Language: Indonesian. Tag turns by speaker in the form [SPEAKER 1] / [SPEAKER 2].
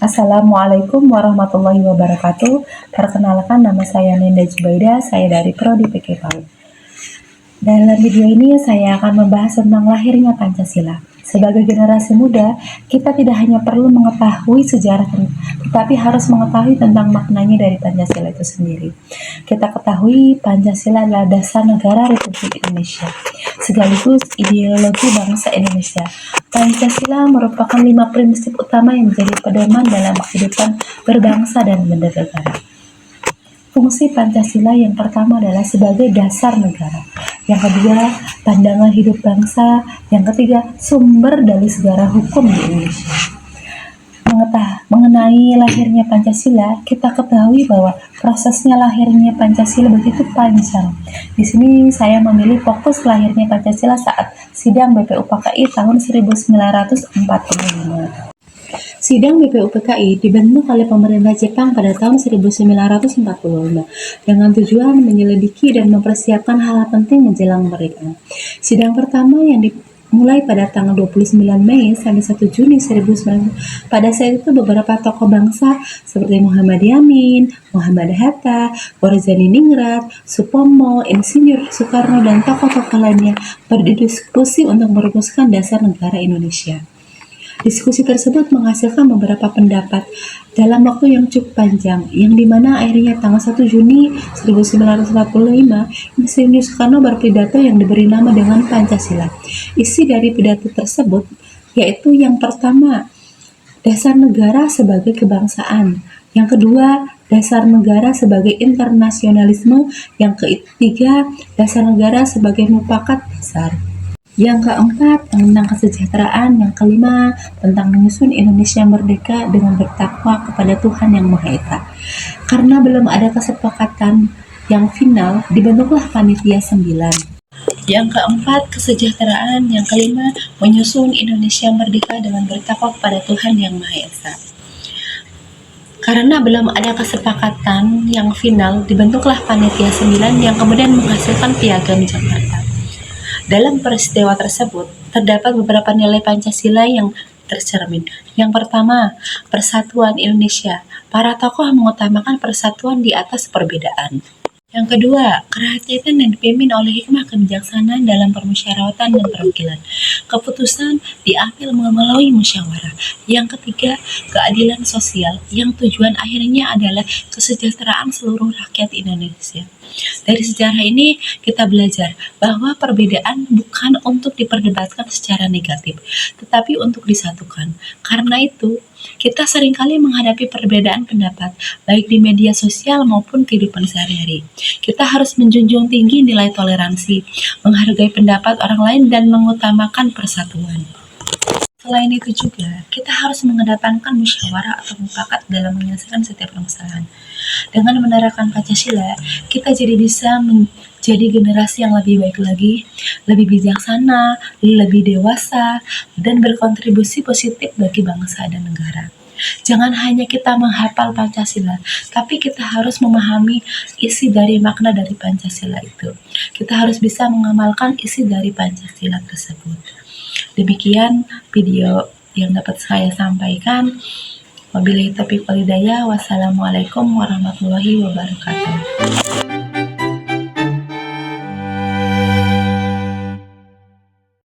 [SPEAKER 1] Assalamualaikum warahmatullahi wabarakatuh. Perkenalkan, nama saya Nenda Jubaida, saya dari Prodi PK PAUD. Dalam video ini saya akan membahas tentang lahirnya Pancasila. Sebagai generasi muda, kita tidak hanya perlu mengetahui sejarah, tetapi harus mengetahui tentang maknanya dari Pancasila itu sendiri. Kita ketahui Pancasila adalah dasar negara Republik Indonesia, sekaligus ideologi bangsa Indonesia. Pancasila merupakan 5 prinsip utama yang menjadi pedoman dalam kehidupan berbangsa dan bernegara. Fungsi Pancasila yang pertama adalah sebagai dasar negara. Yang kedua, pandangan hidup bangsa. Yang ketiga, sumber dari segala hukum di Indonesia. Mengenai lahirnya Pancasila, kita ketahui bahwa prosesnya lahirnya Pancasila begitu panjang. Di sini saya memilih fokus lahirnya Pancasila saat sidang BPUPKI tahun 1945. Sidang BPUPKI dibentuk oleh pemerintah Jepang pada tahun 1945 dengan tujuan menyelidiki dan mempersiapkan hal penting menjelang kemerdekaan. Sidang pertama yang dimulai pada tanggal 29 Mei sampai 1 Juni 1900. Pada saat itu beberapa tokoh bangsa seperti Muhammad Yamin, Muhammad Hatta, Borzaniningrat, Supomo, Insinyur Soekarno, dan tokoh-tokoh lainnya berdiskusi untuk merumuskan dasar negara Indonesia. Diskusi tersebut menghasilkan beberapa pendapat dalam waktu yang cukup panjang, yang dimana akhirnya tanggal 1 Juni 1945, Insinyur Soekarno berpidato yang diberi nama dengan Pancasila. Isi dari pidato tersebut yaitu yang pertama, dasar negara sebagai kebangsaan. Yang kedua, dasar negara sebagai internasionalisme. Yang ketiga, dasar negara sebagai mufakat dasar. Yang keempat, tentang kesejahteraan. Yang kelima, tentang menyusun Indonesia merdeka dengan bertakwa kepada Tuhan Yang Maha Esa. Karena belum ada kesepakatan yang final, dibentuklah Panitia 9. Yang keempat, kesejahteraan. Yang kelima, menyusun Indonesia merdeka dengan bertakwa kepada Tuhan Yang Maha Esa. Karena belum ada kesepakatan yang final, dibentuklah Panitia 9 yang kemudian menghasilkan Piagam Jakarta. Dalam peristiwa tersebut, terdapat beberapa nilai Pancasila yang tercermin. Yang pertama, persatuan Indonesia. Para tokoh mengutamakan persatuan di atas perbedaan. Yang kedua, kerakyatan yang dipimpin oleh hikmah kebijaksanaan dalam permusyawaratan dan perwakilan. Keputusan diambil melalui musyawarah. Yang ketiga, keadilan sosial yang tujuan akhirnya adalah kesejahteraan seluruh rakyat Indonesia. Dari sejarah ini kita belajar bahwa perbedaan bukan untuk diperdebatkan secara negatif, tetapi untuk disatukan. Karena itu, kita seringkali menghadapi perbedaan pendapat, baik di media sosial maupun kehidupan sehari-hari. Kita harus menjunjung tinggi nilai toleransi, menghargai pendapat orang lain, dan mengutamakan persatuan. Selain itu juga, kita harus mengedepankan musyawarah atau mufakat dalam menyelesaikan setiap permasalahan. Dengan menerapkan Pancasila, kita jadi bisa menjadi generasi yang lebih baik lagi, lebih bijaksana, lebih dewasa, dan berkontribusi positif bagi bangsa dan negara. Jangan hanya kita menghafal Pancasila, tapi kita harus memahami isi dari makna dari Pancasila itu. Kita harus bisa mengamalkan isi dari Pancasila tersebut. Demikian video yang dapat saya sampaikan. Wabillahi taufiq wal hidayah. Wassalamualaikum warahmatullahi wabarakatuh.